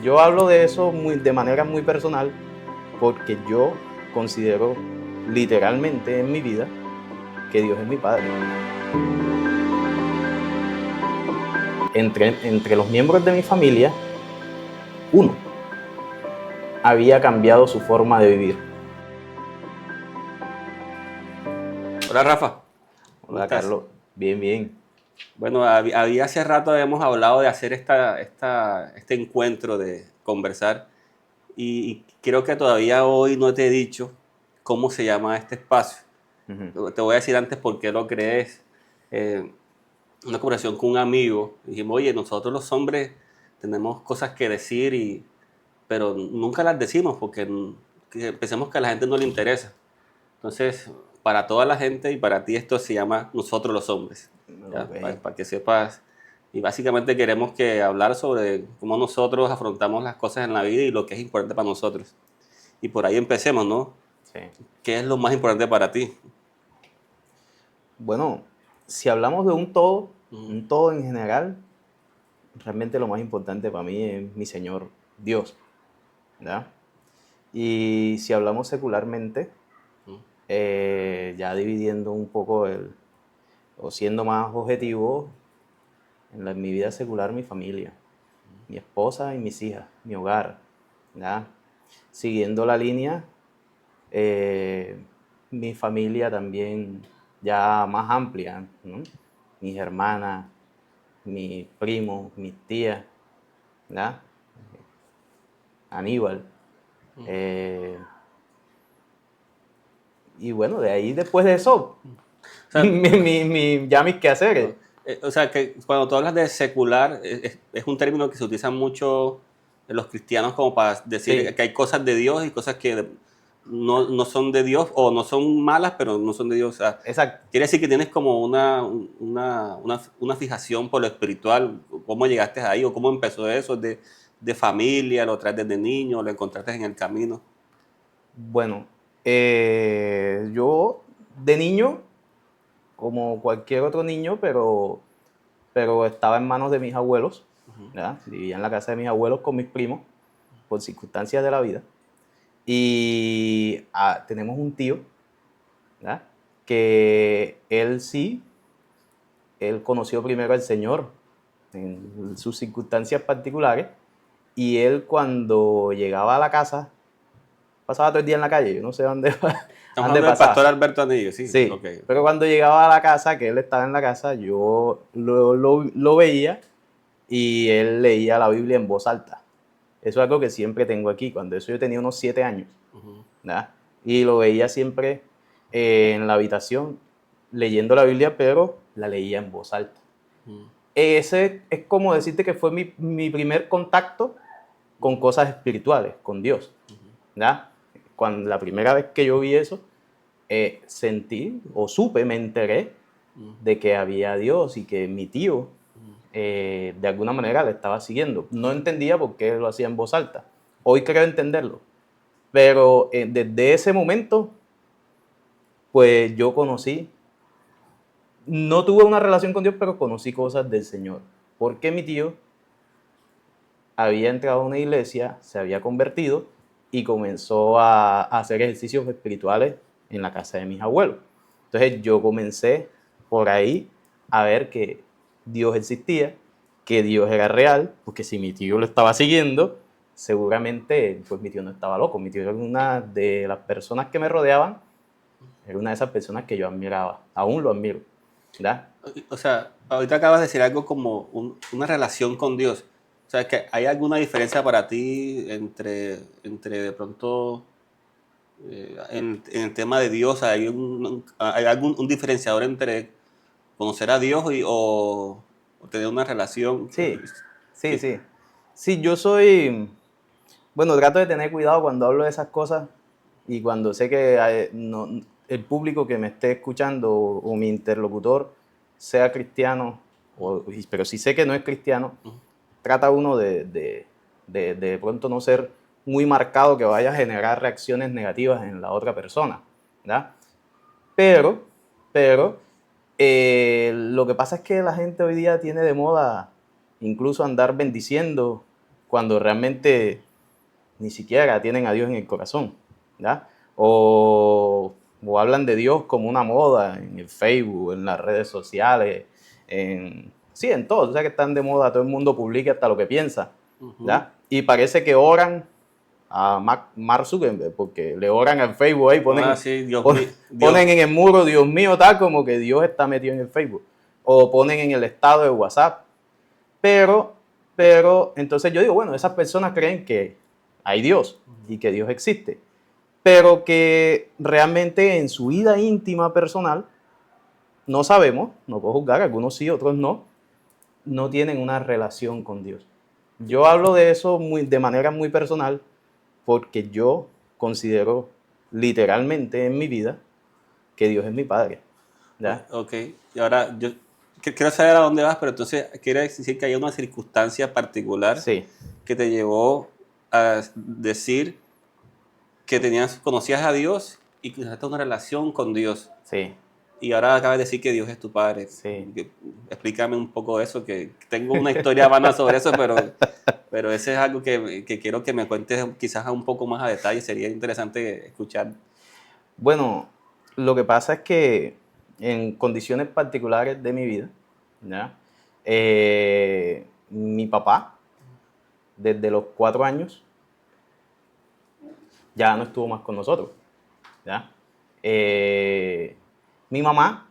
yo hablo de eso de manera muy personal porque yo considero literalmente en mi vida que Dios es mi Padre. Entre los miembros de mi familia, uno había cambiado su forma de vivir. Hola Rafa, ¿cómo Hola estás? Carlos, bien, bien. Bueno, había hace rato habíamos hablado de hacer este encuentro de conversar y creo que todavía hoy no te he dicho cómo se llama este espacio. Uh-huh. Te voy a decir antes por qué lo crees. Eh, una conversación con un amigo, dijimos, oye, nosotros los hombres tenemos cosas que decir, pero nunca las decimos porque pensamos que a la gente no le interesa. Entonces, para toda la gente y para ti esto se llama Nosotros los Hombres, ¿ya? Okay. Para que sepas. Y básicamente queremos que hablar sobre cómo nosotros afrontamos las cosas en la vida y lo que es importante para nosotros. Y por ahí empecemos, ¿no? Sí. ¿Qué es lo más importante para ti? Bueno, si hablamos de Mm, un todo en general, realmente lo más importante para mí es mi Señor Dios, ¿verdad? Y si hablamos secularmente, mm, ya dividiendo un poco o siendo más objetivo, en mi vida secular, mi familia, mi esposa y mis hijas, mi hogar, ¿verdad? Siguiendo la línea, eh, mi familia también ya más amplia, ¿no? Mis hermanas, mis primos, mis tías, ¿verdad? Aníbal. mm. Eh, y bueno, de ahí después de eso, O sea, ya mis quehaceres. o sea, que cuando tú hablas de secular, es un término que se utiliza mucho en los cristianos como para decir Sí, que hay cosas de Dios y cosas que no son de Dios o no son malas, pero no son de Dios. O sea, exacto. quiere decir que tienes como una fijación por lo espiritual. ¿Cómo llegaste ahí o cómo empezó eso? ¿De familia? ¿Lo traes desde niño? ¿Lo encontraste en el camino? Bueno, yo de niño, como cualquier otro niño, pero estaba en manos de mis abuelos, ¿verdad? Vivía en la casa de mis abuelos con mis primos, por circunstancias de la vida. Y tenemos un tío, ¿verdad? Que él conoció primero al Señor en sus circunstancias particulares. Y él cuando llegaba a la casa, pasaba todo el día en la calle, yo no sé dónde, Estamos dónde hablando del pastor pasaba. Alberto Anillo, sí, Sí, ok. pero cuando llegaba a la casa, que él estaba en la casa, yo lo veía y él leía la Biblia en voz alta. Eso es algo que siempre tengo aquí. Cuando eso yo tenía unos 7 años, Ujú, ¿verdad? Y lo veía siempre en la habitación leyendo la Biblia, pero la leía en voz alta. ujú, Ese es como decirte que fue mi primer contacto con cosas espirituales, con Dios, ujú, ¿verdad? Cuando la primera vez que yo vi eso, sentí o supe, me enteré ujú, de que había Dios y que mi tío ujú. de alguna manera le estaba siguiendo. No entendía por qué lo hacía en voz alta. Hoy creo entenderlo. Pero desde ese momento, pues yo conocí, no tuve una relación con Dios, pero conocí cosas del Señor. Porque mi tío había entrado a una iglesia, se había convertido y comenzó a hacer ejercicios espirituales en la casa de mis abuelos. Entonces yo comencé por ahí a ver que Dios existía, que Dios era real, porque si mi tío lo estaba siguiendo, seguramente pues mi tío no estaba loco. Mi tío era una de las personas que me rodeaban, era una de esas personas que yo admiraba, aún lo admiro, ¿verdad? O sea, ahorita acabas de decir algo como una relación con Dios. O sea, que ¿hay alguna diferencia para ti entre de pronto en el tema de Dios? ¿Hay algún un diferenciador entre conocer a Dios o tener una relación? Sí, sí, Sí. sí. Sí, yo soy, bueno, trato de tener cuidado cuando hablo de esas cosas y cuando sé que el público que me esté escuchando o mi interlocutor sea cristiano, pero si sé que no es cristiano, Ujú, trata uno de pronto no ser muy marcado que vaya a generar reacciones negativas en la otra persona, ¿verdad? Pero, lo que pasa es que la gente hoy día tiene de moda incluso andar bendiciendo cuando realmente ni siquiera tienen a Dios en el corazón, ¿ya? O hablan de Dios como una moda en el Facebook, en las redes sociales, sí, en todo. O sea que están de moda, todo el mundo publica hasta lo que piensa, ¿ya? Y parece que oran a Mark Zuckerberg, porque le oran al Facebook ahí, Sí, ponen en el muro, Dios mío, tal, como que Dios está metido en el Facebook. O ponen en el estado de WhatsApp. Pero, entonces yo digo, bueno, esas personas creen que hay Dios y que Dios existe, pero que realmente en su vida íntima personal, no sabemos, no puedo juzgar, algunos sí, otros no tienen una relación con Dios. Yo hablo de eso de manera muy personal porque yo considero literalmente en mi vida que Dios es mi Padre. ¿Ya? Ok, y ahora yo quiero saber a dónde vas, pero entonces quiere decir que hay una circunstancia particular Sí, que te llevó a decir que conocías a Dios y que tenías una relación con Dios. sí, Y ahora acabas de decir que Dios es tu Padre. sí. Explícame un poco eso, que tengo una historia vana sobre eso, pero ese es algo que quiero que me cuentes quizás un poco más a detalle. Sería interesante escuchar. Bueno, lo que pasa es que en condiciones particulares de mi vida, ¿ya? Mi papá, desde los 4 años, ya no estuvo más con nosotros. ¿Ya? Mi mamá,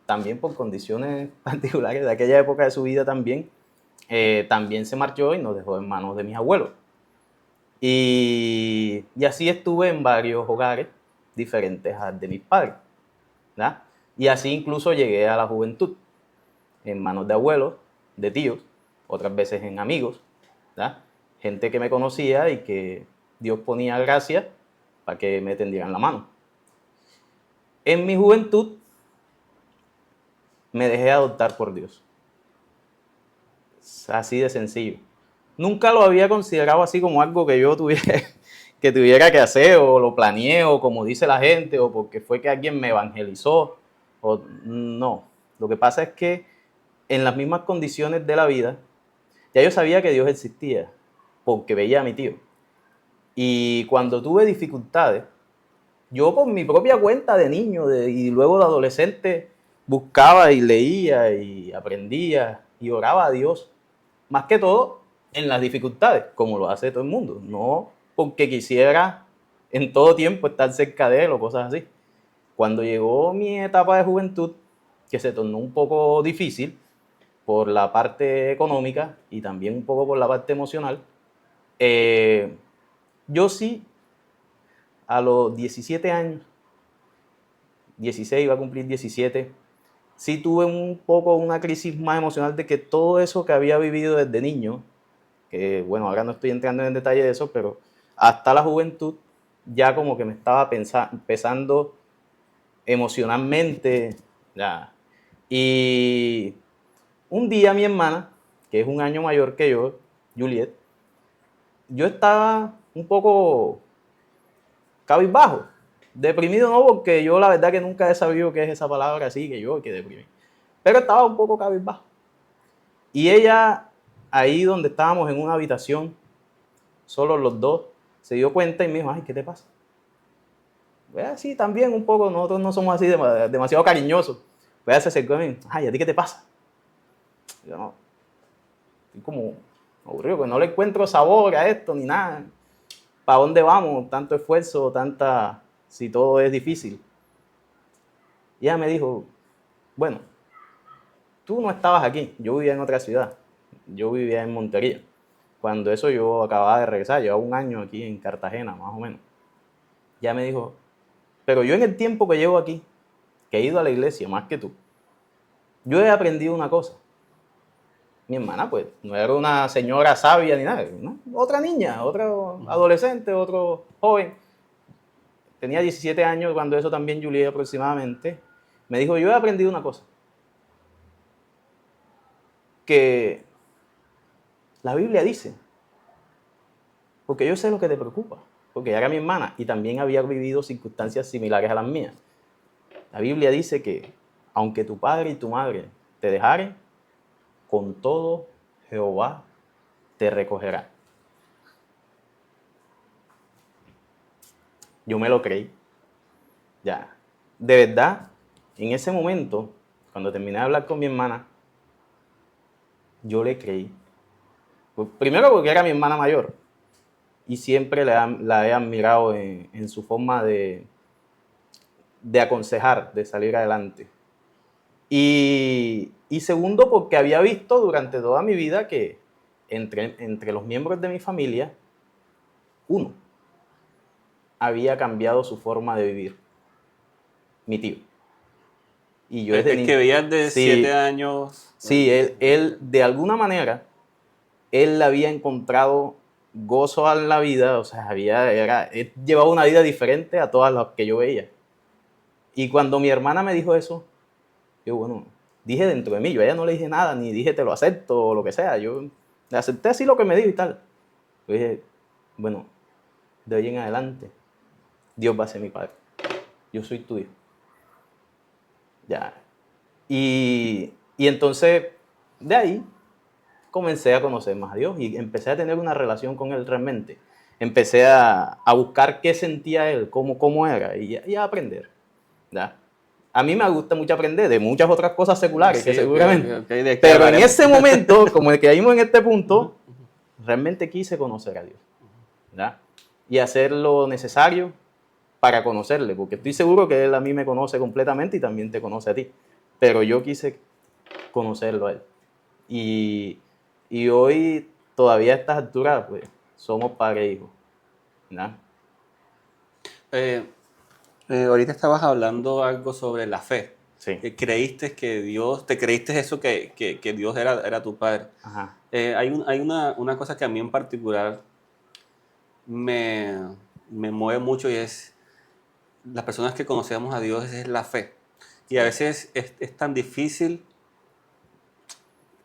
también por condiciones particulares de aquella época de su vida también se marchó y nos dejó en manos de mis abuelos. Y así estuve en varios hogares diferentes al de mis padres. ¿Ya? Y así incluso llegué a la juventud, en manos de abuelos, de tíos, otras veces en amigos, ¿ya? Gente que me conocía y que Dios ponía gracia para que me tendieran la mano. En mi juventud me dejé adoptar por Dios. Es así de sencillo. Nunca lo había considerado así como algo que yo tuviera que hacer, o lo planeé, o como dice la gente, o porque fue que alguien me evangelizó. No. Lo que pasa es que en las mismas condiciones de la vida, ya yo sabía que Dios existía, porque veía a mi tío. Y cuando tuve dificultades, yo por mi propia cuenta de niño y luego de adolescente buscaba y leía y aprendía y oraba a Dios. Más que todo en las dificultades, como lo hace todo el mundo. No porque quisiera en todo tiempo estar cerca de él o cosas así. Cuando llegó mi etapa de juventud, que se tornó un poco difícil por la parte económica y también un poco por la parte emocional, yo sí, a los 17 años, 16 iba a cumplir 17, sí tuve un poco una crisis más emocional de que todo eso que había vivido desde niño, que bueno, ahora no estoy entrando en detalle de eso, pero hasta la juventud ya como que me estaba pesando emocionalmente. Ya. Y un día mi hermana, que es un año mayor que yo, Juliet, yo estaba un poco cabizbajo. Deprimido no, porque yo la verdad que nunca he sabido qué es esa palabra así, que deprimí. Pero estaba un poco cabizbajo. Y ella, ahí donde estábamos en una habitación, solo los dos, se dio cuenta y me dijo, ay, ¿qué te pasa? Pues sí, también un poco, nosotros no somos así demasiado cariñosos. Pues se acercó a mí, ay, ¿a ti qué te pasa? Yo no, estoy como aburrido, que no le encuentro sabor a esto ni nada. ¿Para dónde vamos? Tanto esfuerzo, si todo es difícil. Y ella me dijo, bueno, tú no estabas aquí, yo vivía en otra ciudad, yo vivía en Montería. Cuando eso yo acababa de regresar, llevaba un año aquí en Cartagena, más o menos. Ya me dijo, pero yo en el tiempo que llevo aquí, que he ido a la iglesia más que tú, yo he aprendido una cosa. Mi hermana, pues, no era una señora sabia ni nada, ¿no? Otra niña, otro adolescente, otro joven. Tenía 17 años cuando eso también, Juliet, aproximadamente. Me dijo, yo he aprendido una cosa. Que la Biblia dice, porque yo sé lo que te preocupa, porque ella era mi hermana y también había vivido circunstancias similares a las mías. La Biblia dice que aunque tu padre y tu madre te dejaren, con todo Jehová te recogerá. Yo me lo creí. Ya. De verdad, en ese momento, cuando terminé de hablar con mi hermana, yo le creí. Primero porque era mi hermana mayor y siempre la he admirado en su forma de aconsejar, de salir adelante. Y segundo porque había visto durante toda mi vida que entre los miembros de mi familia, uno había cambiado su forma de vivir, mi tío. Y yo desde El que veías de sí, 7 años. sí, él de alguna manera, él había encontrado gozo en la vida, o sea, él llevaba una vida diferente a todas las que yo veía. Y cuando mi hermana me dijo eso, yo, bueno, dije dentro de mí, yo a ella no le dije nada, ni dije te lo acepto o lo que sea, yo le acepté así lo que me dijo y tal. Yo dije, bueno, de hoy en adelante, Dios va a ser mi padre, yo soy tu hijo. Ya. Y entonces, de ahí, comencé a conocer más a Dios y empecé a tener una relación con Él realmente. Empecé a buscar qué sentía Él, cómo era y a aprender. ¿Ya? A mí me gusta mucho aprender de muchas otras cosas seculares, Sí, que seguramente. de que Pero en hablaremos. ese momento, como el que caímos en este punto, realmente quise conocer a Dios. ¿Ya? Y hacer lo necesario para conocerle, porque estoy seguro que Él a mí me conoce completamente y también te conoce a ti. Pero yo quise conocerlo a Él. Y hoy, todavía a estas alturas, pues, somos padre e hijo. ¿Ya? Eh, ahorita estabas hablando algo sobre la fe. Sí. Que creíste que Dios, te creíste eso que Dios era tu padre. Ajá. Hay una cosa que a mí en particular me mueve mucho y es las personas que conocemos a Dios es la fe. Y a veces es tan difícil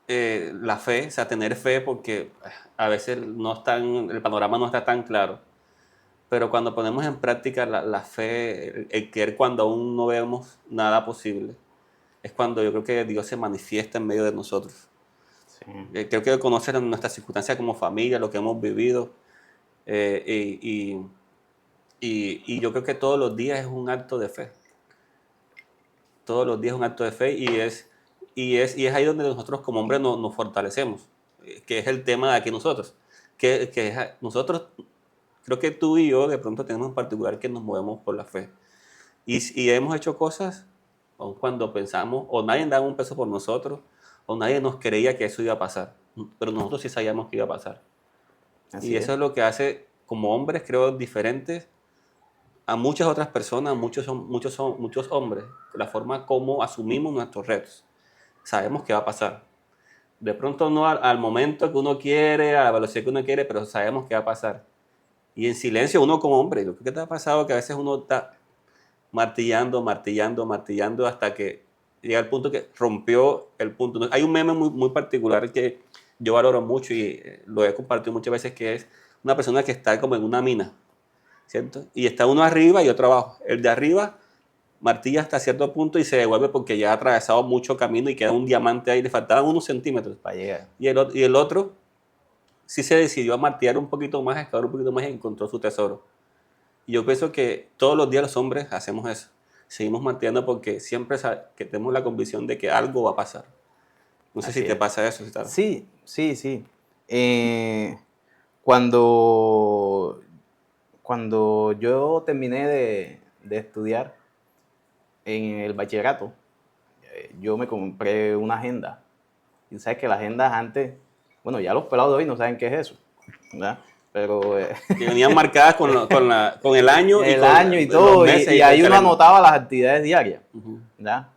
la fe, o sea, tener fe porque a veces el panorama no está tan claro. Pero cuando ponemos en práctica la fe, el creer cuando aún no vemos nada posible, es cuando yo creo que Dios se manifiesta en medio de nosotros. Sí. Creo que conocer nuestras circunstancias como familia, lo que hemos vivido, eh, y, y yo creo que todos los días es un acto de fe. Todos los días es un acto de fe y es ahí donde nosotros como hombres nos fortalecemos, que es el tema de aquí nosotros. Nosotros, creo que tú y yo de pronto tenemos en particular que nos movemos por la fe. Y hemos hecho cosas, aun cuando pensamos, o nadie daba un peso por nosotros, o nadie nos creía que eso iba a pasar. Pero nosotros sí sabíamos que iba a pasar. Y Así es. eso es lo que hace, como hombres, creo, diferentes a muchas otras personas, muchos hombres, la forma como asumimos nuestros retos. Sabemos qué va a pasar. De pronto no al momento que uno quiere, a la velocidad que uno quiere, pero sabemos qué va a pasar. Y en silencio uno como hombre, yo creo que te ha pasado que a veces uno está martillando, martillando, martillando hasta que llega el punto que rompió el punto. Hay un meme muy particular que yo valoro mucho y lo he compartido muchas veces, que es una persona que está como en una mina, ¿cierto? Y está uno arriba y otro abajo. El de arriba martilla hasta cierto punto y se devuelve porque ya ha atravesado mucho camino y queda un diamante ahí, le faltaban unos centímetros. Para llegar. Y el otro sí se decidió a martillar un poquito más, a excavar un poquito más y encontró su tesoro. Y yo pienso que todos los días los hombres hacemos eso. Seguimos martillando porque siempre que tenemos la convicción de que algo va a pasar. No sé Así si te es. pasa eso. Sí, sí, sí. Cuando, cuando yo terminé de estudiar en el bachillerato, yo me compré una agenda. Y sabes que las agendas antes, bueno, ya los pelados de hoy no saben qué es eso, ¿verdad? Pero Que venían marcadas con el año y el con año y los todo, meses y y con el ahí uno calendario. anotaba las actividades diarias, Ujú. ¿verdad?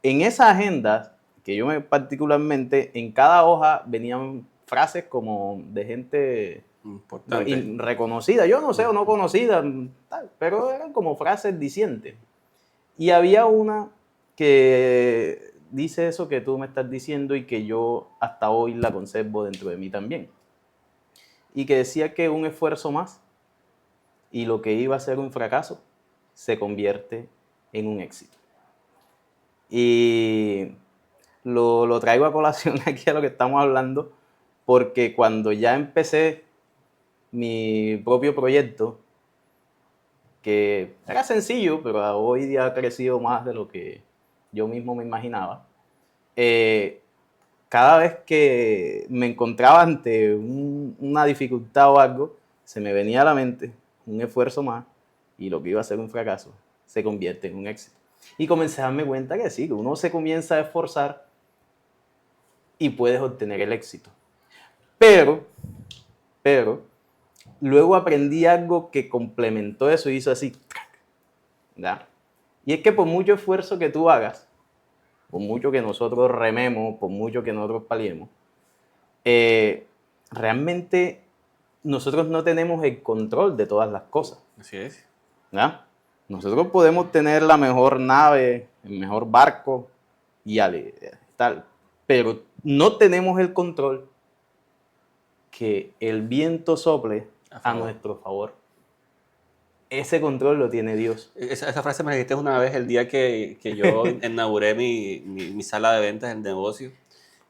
En esas agendas, que yo particularmente, en cada hoja venían frases como de gente Importante. reconocida, yo no sé, o no conocida, tal, pero eran como frases dicientes. Y había una que dice eso que tú me estás diciendo y que yo hasta hoy la conservo dentro de mí también. Y que decía que un esfuerzo más y lo que iba a ser un fracaso se convierte en un éxito. Y lo traigo a colación aquí a lo que estamos hablando, porque cuando ya empecé mi propio proyecto, que era sencillo, pero hoy día ha crecido más de lo que yo mismo me imaginaba, cada vez que me encontraba ante una dificultad o algo, se me venía a la mente un esfuerzo más y lo que iba a ser un fracaso se convierte en un éxito. Y comencé a darme cuenta que sí, que uno se comienza a esforzar y puedes obtener el éxito. Pero, luego aprendí algo que complementó eso y hizo así, ¿ya? Y es que por mucho esfuerzo que tú hagas, por mucho que nosotros rememos, por mucho que nosotros paliemos, realmente nosotros no tenemos el control de todas las cosas. Así es. ¿Ya? Nosotros podemos tener la mejor nave, el mejor barco y tal, pero no tenemos el control que el viento sople a nuestro favor. Ese control lo tiene Dios. Esa frase me la dijiste una vez el día que yo inauguré mi sala de ventas, el negocio.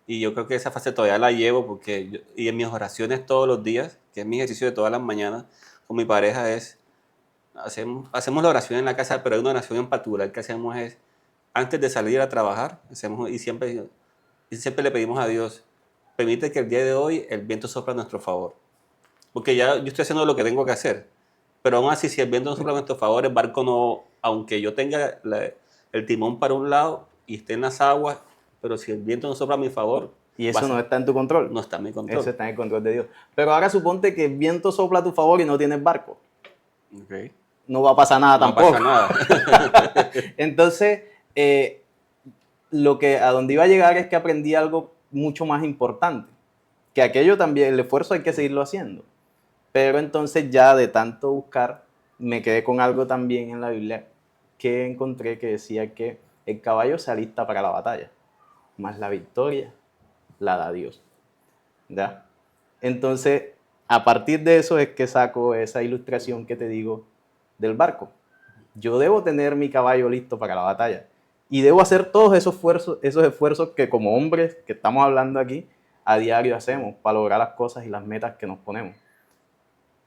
Y yo creo que esa frase todavía la llevo porque y en mis oraciones todos los días, que es mi ejercicio de todas las mañanas con mi pareja, hacemos la oración en la casa, pero hay una oración en particular que hacemos es, antes de salir a trabajar, y siempre le pedimos a Dios, permite que el día de hoy el viento sopla a nuestro favor. Porque ya yo estoy haciendo lo que tengo que hacer. Pero aún así, si el viento no sopla a nuestro favor, el barco no, aunque yo tenga el timón para un lado y esté en las aguas, pero si el viento no sopla a mi favor... Y eso no está en tu control. No está en mi control. Eso está en el control de Dios. Pero ahora suponte que el viento sopla a tu favor y no tienes barco. Okay. No va a pasar nada tampoco. No va a pasar nada. Entonces, a donde iba a llegar es que aprendí algo mucho más importante. Que aquello también, el esfuerzo hay que seguirlo haciendo. Pero entonces ya de tanto buscar, me quedé con algo también en la Biblia que encontré que decía que el caballo se alista para la batalla, más la victoria la da Dios. ¿Ya? Entonces, a partir de eso es que saco esa ilustración que te digo del barco. Yo debo tener mi caballo listo para la batalla y debo hacer todos esos esfuerzos que como hombres que estamos hablando aquí, a diario hacemos para lograr las cosas y las metas que nos ponemos.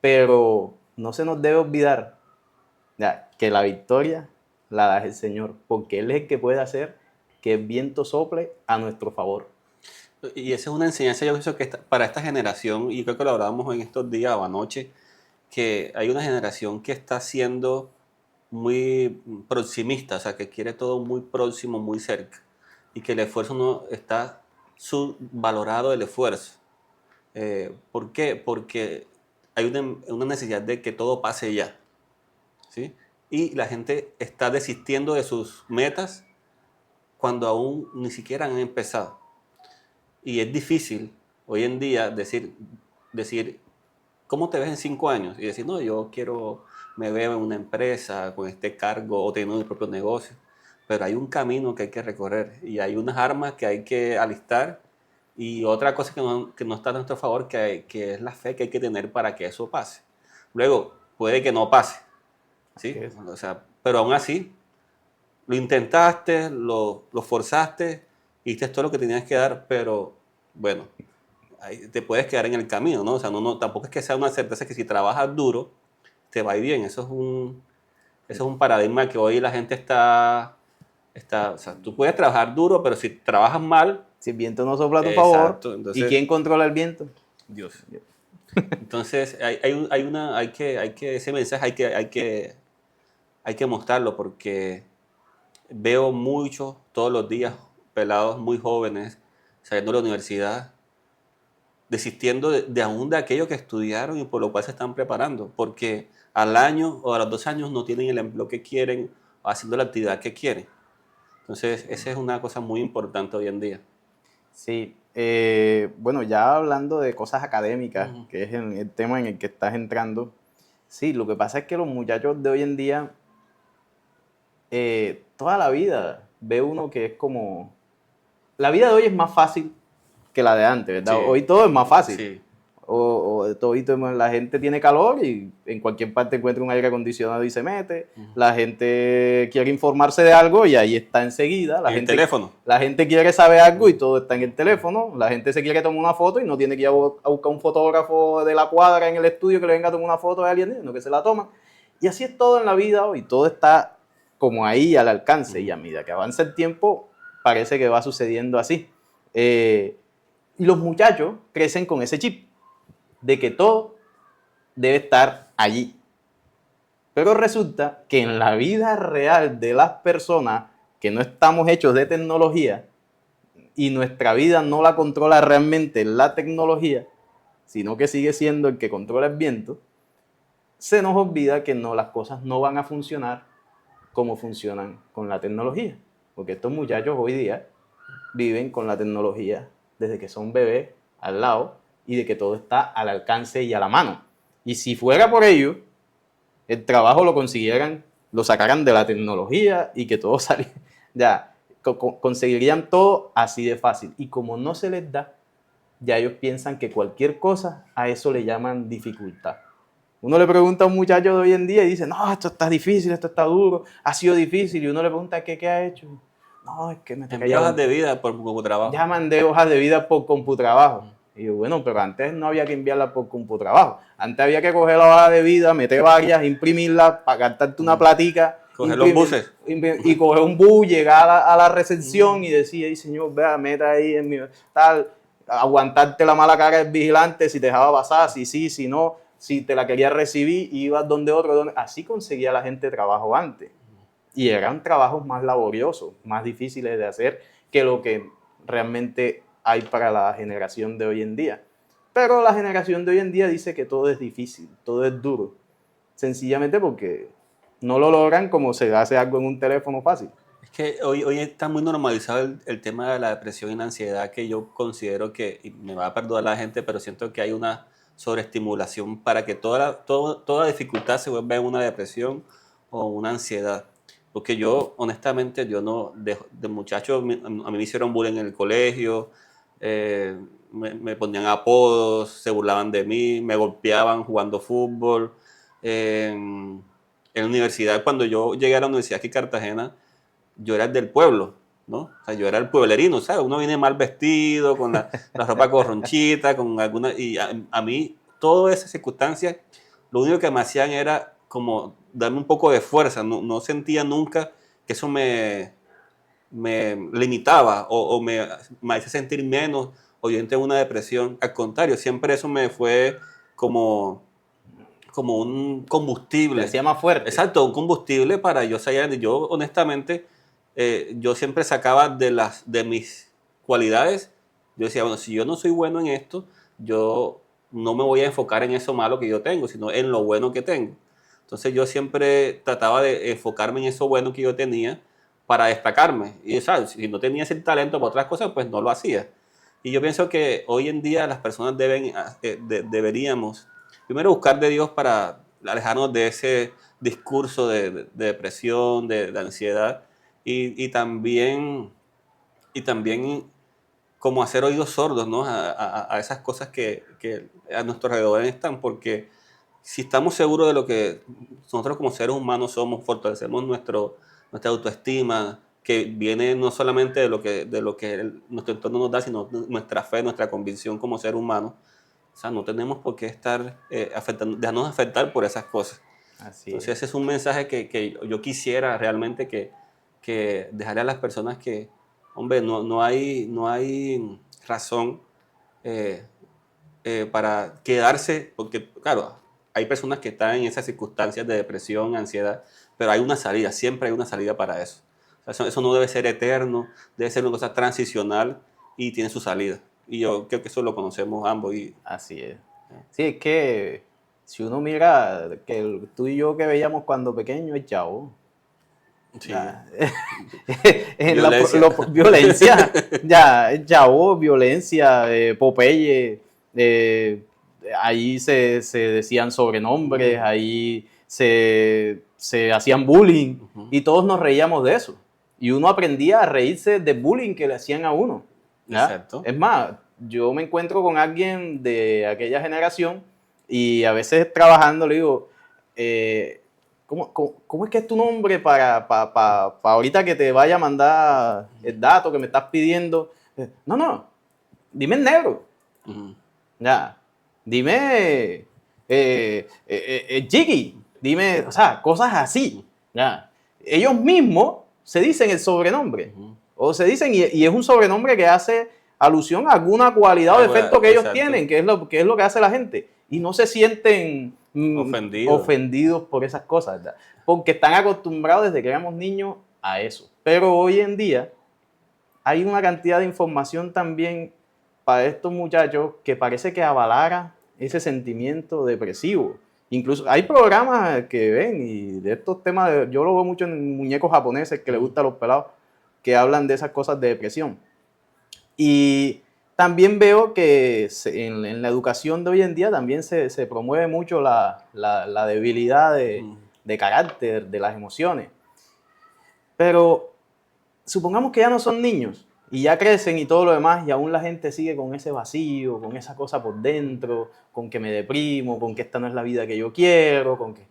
Pero no se nos debe olvidar ya, que la victoria la da el Señor, porque Él es el que puede hacer que el viento sople a nuestro favor. Y esa es una enseñanza, yo pienso que para esta generación, y creo que lo hablábamos en estos días o anoche, que hay una generación que está siendo muy proximista, o sea, que quiere todo muy próximo, muy cerca, y que el esfuerzo no está subvalorado el esfuerzo. ¿Por qué? Porque hay una necesidad de que todo pase ya, ¿sí? Y la gente está desistiendo de sus metas cuando aún ni siquiera han empezado. Y es difícil hoy en día decir ¿cómo te ves en 5 años? Y decir, no, me veo en una empresa con este cargo o teniendo mi propio negocio. Pero hay un camino que hay que recorrer y hay unas armas que hay que alistar y otra cosa que no está a nuestro favor, que es la fe que hay que tener para que eso pase. Luego, puede que no pase, ¿sí? O sea, pero aún así, lo intentaste, lo forzaste, hiciste todo lo que tenías que dar, pero bueno, ahí te puedes quedar en el camino, ¿no? O sea, tampoco es que sea una certeza que si trabajas duro, te va a ir bien. Eso es un paradigma que hoy la gente o sea, tú puedes trabajar duro, pero si trabajas mal... Si el viento no sopla a tu favor, entonces, ¿y quién controla el viento? Dios. Entonces, ese mensaje hay que mostrarlo porque veo muchos todos los días pelados muy jóvenes saliendo de la universidad desistiendo aún de aquello que estudiaron y por lo cual se están preparando, porque al año o a los 2 años no tienen el empleo que quieren o haciendo la actividad que quieren. Entonces, esa es una cosa muy importante hoy en día. Sí, bueno, ya hablando de cosas académicas, que es el tema en el que estás entrando, sí, lo que pasa es que los muchachos de hoy en día, toda la vida ve uno que es como... La vida de hoy es más fácil que la de antes, ¿verdad? Sí. Hoy todo es más fácil. Sí. todito, la gente tiene calor y en cualquier parte encuentra un aire acondicionado y se mete. La gente quiere informarse de algo y ahí está enseguida. El teléfono. La gente quiere saber algo y todo está en el teléfono. La gente se quiere tomar una foto y no tiene que ir a buscar un fotógrafo de la cuadra en el estudio que le venga a tomar una foto de alguien, sino que se la toma. Y así es todo en la vida hoy. Todo está como ahí al alcance y a medida que avanza el tiempo parece que va sucediendo así. Y los muchachos crecen con ese chip de que todo debe estar allí. Pero resulta que en la vida real de las personas que no estamos hechos de tecnología y nuestra vida no la controla realmente la tecnología, sino que sigue siendo el que controla el viento, se nos olvida que no, las cosas no van a funcionar como funcionan con la tecnología. Porque estos muchachos hoy día viven con la tecnología desde que son bebés al lado y de que todo está al alcance y a la mano. Y si fuera por ello, el trabajo lo consiguieran, lo sacaran de la tecnología y que todo saliera, ya, conseguirían todo así de fácil. Y como no se les da, ya ellos piensan que cualquier cosa, a eso le llaman dificultad. Uno le pregunta a un muchacho de hoy en día y dice, no, esto está difícil, esto está duro, ha sido difícil. Y uno le pregunta, ¿qué ha hecho? No, es que me está callado. Hojas de vida por CompuTrabajo. Ya mandé hojas de vida por CompuTrabajo. Y yo, bueno, pero antes no había que enviarla por CompuTrabajo. Antes había que coger la hoja de vida, meter varias, imprimirla, para gastarte una platica. Coger los buses. Y coger un bus, llegar a la recepción y decir, hey, señor, vea, meta ahí en mi tal, aguantarte la mala cara del vigilante si te dejaba pasar, si sí, si no, si te la quería recibir, ibas donde otro. Así conseguía la gente trabajo antes. Y eran trabajos más laboriosos, más difíciles de hacer que lo que realmente hay para la generación de hoy en día. Pero la generación de hoy en día dice que todo es difícil, todo es duro. Sencillamente porque no lo logran como se hace algo en un teléfono fácil. Es que hoy está muy normalizado el tema de la depresión y la ansiedad, que yo considero que, y me va a perdonar la gente, pero siento que hay una sobreestimulación para que toda dificultad se vuelva una depresión o una ansiedad. Porque yo, honestamente, yo no, de muchacho, a mí me hicieron bullying en el colegio, me ponían apodos, se burlaban de mí, me golpeaban jugando fútbol. En la universidad, cuando yo llegué a la universidad aquí en Cartagena, yo era el del pueblo, ¿no? O sea, yo era el pueblerino, ¿sabes? Uno viene mal vestido, con la ropa corronchita, con alguna... Y a mí, todas esas circunstancias, lo único que me hacían era como darme un poco de fuerza. No sentía nunca que eso me limitaba o me hacía sentir menos o yo entré en una depresión. Al contrario, siempre eso me fue como un combustible. Te hacía más fuerte. Exacto, un combustible para yo salir. Yo, honestamente, yo siempre sacaba de mis cualidades. Yo decía, bueno, si yo no soy bueno en esto, yo no me voy a enfocar en eso malo que yo tengo, sino en lo bueno que tengo. Entonces yo siempre trataba de enfocarme en eso bueno que yo tenía para destacarme. Y, ¿sabes? Si no tenía ese talento para otras cosas, pues no lo hacía. Y yo pienso que hoy en día las personas deberíamos primero buscar de Dios para alejarnos de ese discurso de depresión, de ansiedad, y también como hacer oídos sordos, ¿no? a esas cosas que a nuestro alrededor están, porque si estamos seguros de lo que nosotros como seres humanos somos, fortalecemos nuestra autoestima, que viene no solamente de lo que nuestro entorno nos da, sino nuestra fe, nuestra convicción como ser humano. O sea, no tenemos por qué estar dejarnos afectar por esas cosas. Entonces ese es un mensaje que yo quisiera realmente que dejarle a las personas que, hombre, no hay razón para quedarse, porque claro, hay personas que están en esas circunstancias de depresión, ansiedad, pero hay una salida, siempre hay una salida para eso. O sea, eso no debe ser eterno, debe ser una cosa transicional y tiene su salida. Y yo creo que eso lo conocemos ambos. Así es. Sí, es que si uno mira que tú y yo que veíamos cuando pequeños, el Chavo. Sí. Violencia. Ya, el Chavo, violencia, Popeye, ahí se decían sobrenombres, ahí se hacían bullying y todos nos reíamos de eso. Y uno aprendía a reírse del bullying que le hacían a uno. ¿Ya? Exacto. Es más, yo me encuentro con alguien de aquella generación y a veces trabajando le digo, ¿cómo es que es tu nombre para ahorita que te vaya a mandar el dato que me estás pidiendo? No, dime en negro. Ya, dime Jiggy, dime, o sea, cosas así. Ya. Ellos mismos se dicen el sobrenombre. O se dicen, y es un sobrenombre que hace alusión a alguna cualidad o defecto que ellos tienen, que es lo que hace la gente. Y no se sienten ofendidos por esas cosas, ¿verdad? Porque están acostumbrados desde que éramos niños a eso. Pero hoy en día hay una cantidad de información también para estos muchachos que parece que avalara ese sentimiento depresivo. Incluso hay programas que ven y de estos temas, yo lo veo mucho en muñecos japoneses que les gustan a los pelados, que hablan de esas cosas de depresión. Y también veo que en la educación de hoy en día también se promueve mucho la debilidad de carácter, de las emociones. Pero supongamos que ya no son niños y ya crecen y todo lo demás y aún la gente sigue con ese vacío, con esa cosa por dentro, con que me deprimo, con que esta no es la vida que yo quiero, con que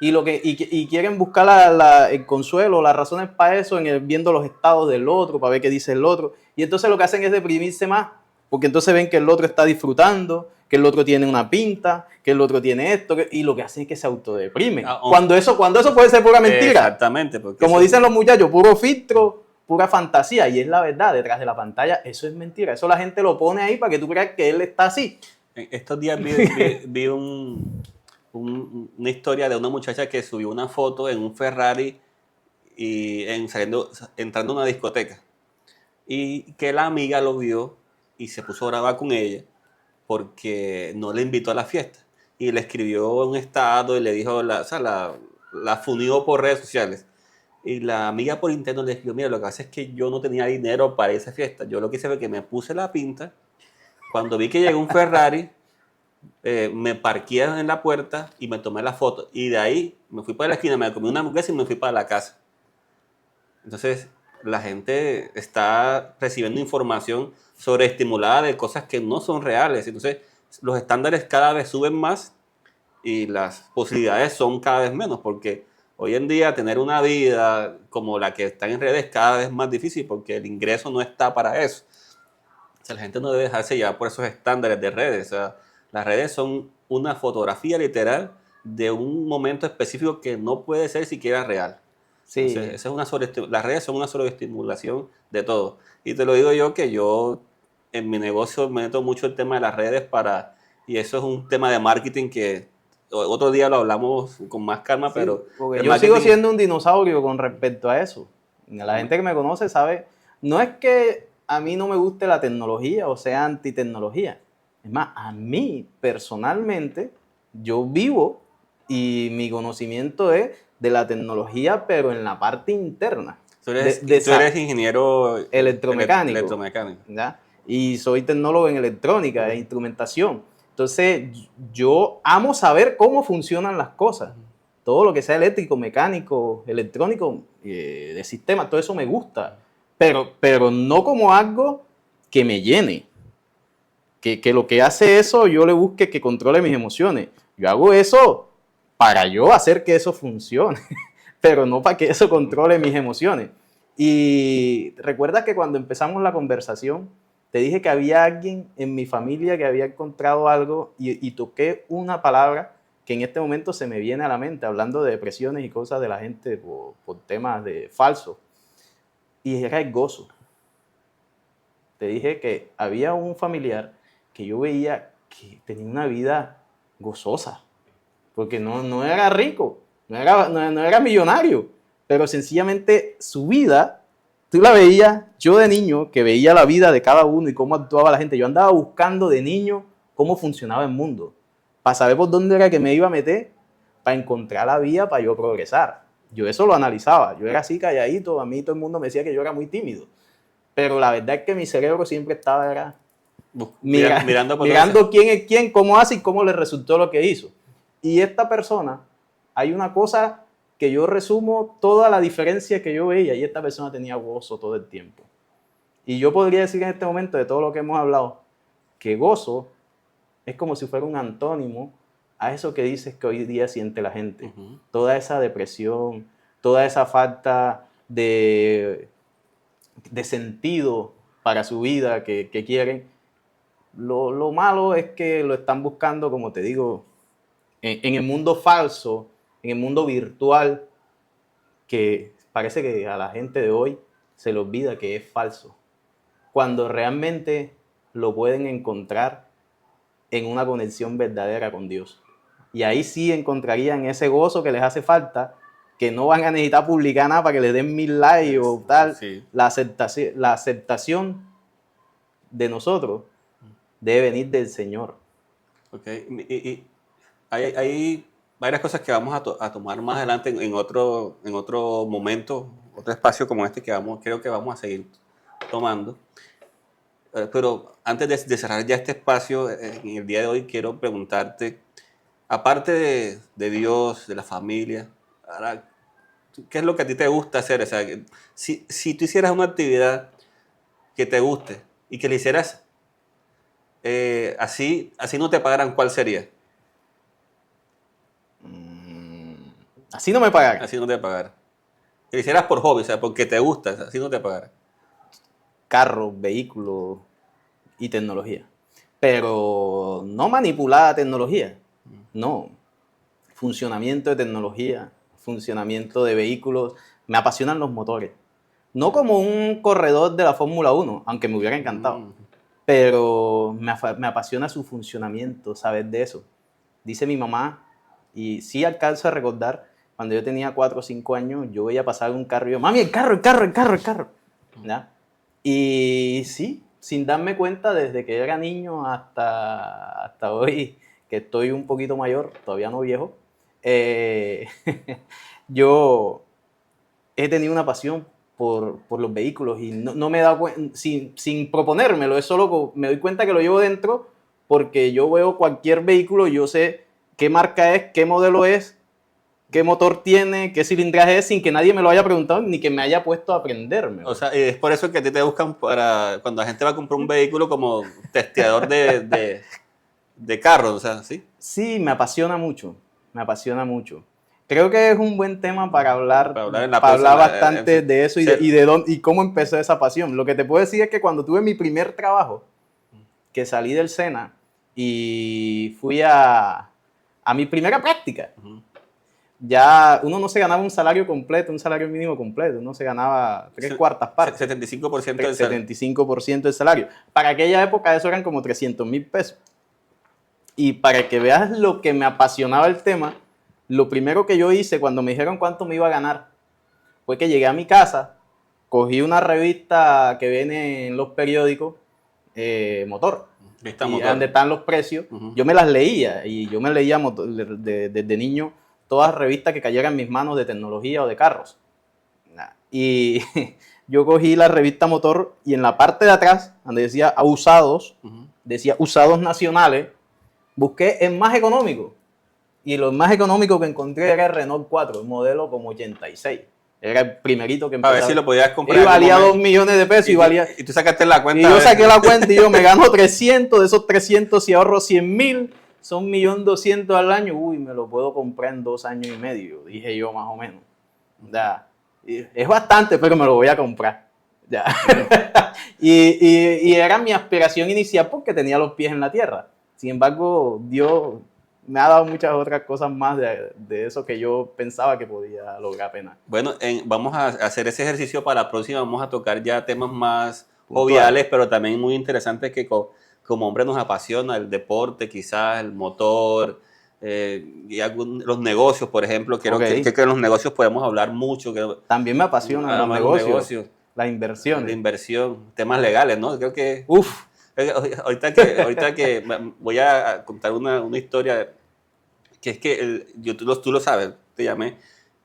y quieren buscar el consuelo, las razones para eso viendo los estados del otro, para ver qué dice el otro, y entonces lo que hacen es deprimirse más, porque entonces ven que el otro está disfrutando, que el otro tiene una pinta, que el otro tiene esto, y lo que hacen es que se autodeprimen. Cuando eso puede ser pura mentira. Exactamente. Como dicen los muchachos, puro filtro, pura fantasía, y es la verdad, detrás de la pantalla eso es mentira, eso la gente lo pone ahí para que tú creas que él está así. Estos días vi una historia de una muchacha que subió una foto en un Ferrari y entrando a una discoteca, y que la amiga lo vio y se puso brava con ella porque no le invitó a la fiesta y le escribió un estado y le dijo, la funió por redes sociales. Y la amiga por interno le escribió, mira, lo que pasa es que yo no tenía dinero para esa fiesta. Yo lo que hice fue que me puse la pinta. Cuando vi que llegó un Ferrari, me parqué en la puerta y me tomé la foto. Y de ahí me fui para la esquina, me comí una hamburguesa y me fui para la casa. Entonces, la gente está recibiendo información sobreestimulada de cosas que no son reales. Entonces, los estándares cada vez suben más y las posibilidades son cada vez menos, porque hoy en día tener una vida como la que está en redes es cada vez más difícil porque el ingreso no está para eso. O sea, la gente no debe dejarse llevar por esos estándares de redes. O sea, las redes son una fotografía literal de un momento específico que no puede ser siquiera real. Sí. Entonces, las redes son una sobreestimulación de todo. Y te lo digo yo que yo en mi negocio me meto mucho el tema de las redes y eso es un tema de marketing que otro día lo hablamos con más calma, sí, pero... Porque yo sigo siendo un dinosaurio con respecto a eso. La gente que me conoce sabe, no es que a mí no me guste la tecnología o sea antitecnología. Es más, a mí personalmente, yo vivo y mi conocimiento es de la tecnología, pero en la parte interna. Tú eres ingeniero electromecánico. ¿Ya? Y soy tecnólogo en electrónica e instrumentación. Entonces, yo amo saber cómo funcionan las cosas. Todo lo que sea eléctrico, mecánico, electrónico, de sistema, todo eso me gusta. Pero no como algo que me llene. Que lo que hace eso, yo le busque que controle mis emociones. Yo hago eso para yo hacer que eso funcione, pero no para que eso controle mis emociones. Y recuerda que cuando empezamos la conversación, te dije que había alguien en mi familia que había encontrado algo y toqué una palabra que en este momento se me viene a la mente, hablando de depresiones y cosas de la gente por temas falsos. Y era el gozo. Te dije que había un familiar que yo veía que tenía una vida gozosa, porque no era rico, no era millonario, pero sencillamente su vida, tú la veías, yo de niño, que veía la vida de cada uno y cómo actuaba la gente, yo andaba buscando de niño cómo funcionaba el mundo, para saber por dónde era que me iba a meter, para encontrar la vía para yo progresar. Yo eso lo analizaba, yo era así calladito, a mí todo el mundo me decía que yo era muy tímido, pero la verdad es que mi cerebro siempre estaba mirando quién es quién, cómo hace y cómo le resultó lo que hizo. Y esta persona, hay una cosa que yo resumo toda la diferencia que yo veía, y esta persona tenía gozo todo el tiempo. Y yo podría decir en este momento, de todo lo que hemos hablado, que gozo es como si fuera un antónimo a eso que dices que hoy día siente la gente. Ujú. Toda esa depresión, toda esa falta de sentido para su vida que quieren. Lo malo es que lo están buscando, como te digo, en el mundo falso, en el mundo virtual, que parece que a la gente de hoy se le olvida que es falso, cuando realmente lo pueden encontrar en una conexión verdadera con Dios. Y ahí sí encontrarían ese gozo que les hace falta, que no van a necesitar publicar nada para que les den 1000 likes o tal. Sí. La aceptación de nosotros debe venir del Señor. Ok. Y hay varias cosas que vamos a tomar más adelante en otro momento, otro espacio como este que creo que vamos a seguir tomando. Pero antes de cerrar ya este espacio, en el día de hoy quiero preguntarte, aparte de Dios, de la familia, ahora, ¿qué es lo que a ti te gusta hacer? O sea, si tú hicieras una actividad que te guste y que la hicieras así no te pagaran, ¿cuál sería? Así no me pagan. Así no te pagaran. Que la hicieras por hobby, o sea, porque te gusta, así no te pagaran. Carros, vehículos y tecnología. Pero no manipulada tecnología. No. Funcionamiento de tecnología, funcionamiento de vehículos. Me apasionan los motores. No como un corredor de la Fórmula 1, aunque me hubiera encantado. Pero me apasiona su funcionamiento, saber de eso. Dice mi mamá, y sí alcanzo a recordar, cuando yo tenía 4 o 5 años, yo veía pasar un carro y yo, mami, el carro. ¿Ya? Y sí, sin darme cuenta, desde que era niño hasta hoy, que estoy un poquito mayor, todavía no viejo, yo he tenido una pasión por los vehículos y no me he dado cuenta, sin proponérmelo, es solo me doy cuenta que lo llevo dentro porque yo veo cualquier vehículo, yo sé qué marca es, qué modelo es, qué motor tiene, qué cilindraje es, sin que nadie me lo haya preguntado ni que me haya puesto a aprenderme. O sea, es por eso que a ti te buscan para cuando la gente va a comprar un vehículo como testeador de carros, o sea, ¿sí? Sí, me apasiona mucho, me apasiona mucho. Creo que es un buen tema para hablar en la próxima, bastante de eso sí. y cómo empezó esa pasión. Lo que te puedo decir es que cuando tuve mi primer trabajo, que salí del SENA y fui a mi primera práctica, ya uno no se ganaba un salario completo, un salario mínimo completo, uno se ganaba 3/4 partes. 75% del salario. 75% del salario. Para aquella época eso eran como 300,000 pesos. Y para que veas lo que me apasionaba el tema, lo primero que yo hice cuando me dijeron cuánto me iba a ganar fue que llegué a mi casa, cogí una revista que viene en los periódicos, Motor, y donde están los precios. Yo me las leía y yo me leía desde niño todas las revistas que cayeran en mis manos de tecnología o de carros. Y yo cogí la revista Motor y en la parte de atrás, donde decía usados, decía usados nacionales, busqué el más económico. Y lo más económico que encontré era el Renault 4, el modelo como 86. Era el primerito que empezaba. A ver si lo podías comprar. Y valía 2 millones de pesos. Y tú sacaste la cuenta. Y yo saqué la cuenta y yo me gano 300. De esos 300, si ahorro 100,000, son 1.200.000 al año. Uy, me lo puedo comprar en 2 años y medio, dije yo más o menos. Ya. Es bastante, pero me lo voy a comprar. Ya. y era mi aspiración inicial porque tenía los pies en la tierra. Sin embargo, Dios me ha dado muchas otras cosas más de eso que yo pensaba que podía lograr apenas. Bueno, vamos a hacer ese ejercicio para la próxima. Vamos a tocar ya temas más joviales, pero también muy interesantes que como hombre nos apasiona el deporte, quizás el motor, y los negocios, por ejemplo. Creo que en los negocios podemos hablar mucho. También me apasionan los negocios, la inversión. La inversión, temas legales, ¿no? Creo que... Uf. Ahorita que voy a contar una historia que es que tú lo sabes, te llamé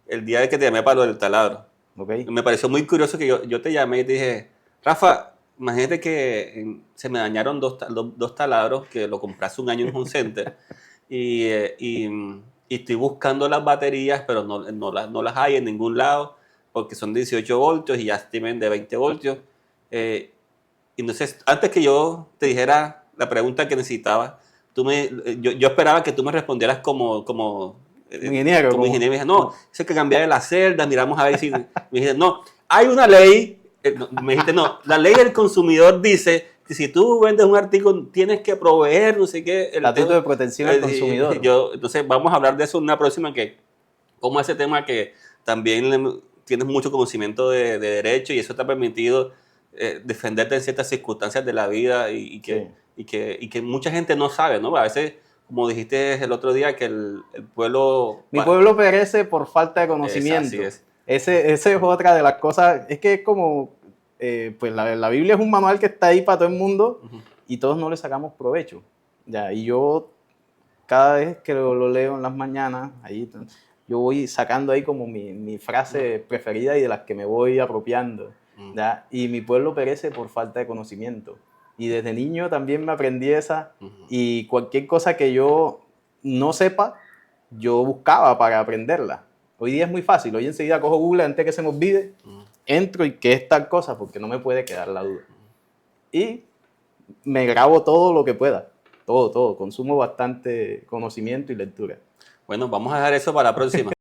el día de que te llamé para lo del taladro. Okay. Me pareció muy curioso que yo te llamé y te dije, Rafa, imagínate que se me dañaron dos taladros que lo compré hace un año en Home Center y estoy buscando las baterías, pero no las hay en ningún lado porque son de 18 voltios y ya tienen de 20 voltios. Entonces, antes que yo te dijera la pregunta que necesitaba. Yo esperaba que tú me respondieras como Ingeniero. como ingeniero. Me dije, no, eso hay que cambiar las celdas, miramos a ver si... Me dijiste, no, hay una ley, me dijiste, no, la ley del consumidor dice que si tú vendes un artículo tienes que proveer, no sé qué... Estatuto de protección al consumidor. Entonces vamos a hablar de eso en una próxima, que como ese tema que también tienes mucho conocimiento de derecho y eso te ha permitido defenderte en ciertas circunstancias de la vida y que mucha gente no sabe, ¿no? A veces, como dijiste el otro día, que el pueblo... Mi pueblo perece por falta de conocimiento. Así es. Ese es otra de las cosas. Es que es como, pues la Biblia es un manual que está ahí para todo el mundo y todos no le sacamos provecho. Ya, y yo cada vez que lo leo en las mañanas, ahí, yo voy sacando ahí como mi frase preferida y de las que me voy apropiando. ¿Ya? Y mi pueblo perece por falta de conocimiento. Y desde niño también me aprendí esa. Y cualquier cosa que yo no sepa, yo buscaba para aprenderla. Hoy día es muy fácil. Hoy enseguida cojo Google antes que se me olvide, entro y qué es tal cosa, porque no me puede quedar la duda. Y me grabo todo lo que pueda. Todo. Consumo bastante conocimiento y lectura. Bueno, vamos a dejar eso para la próxima.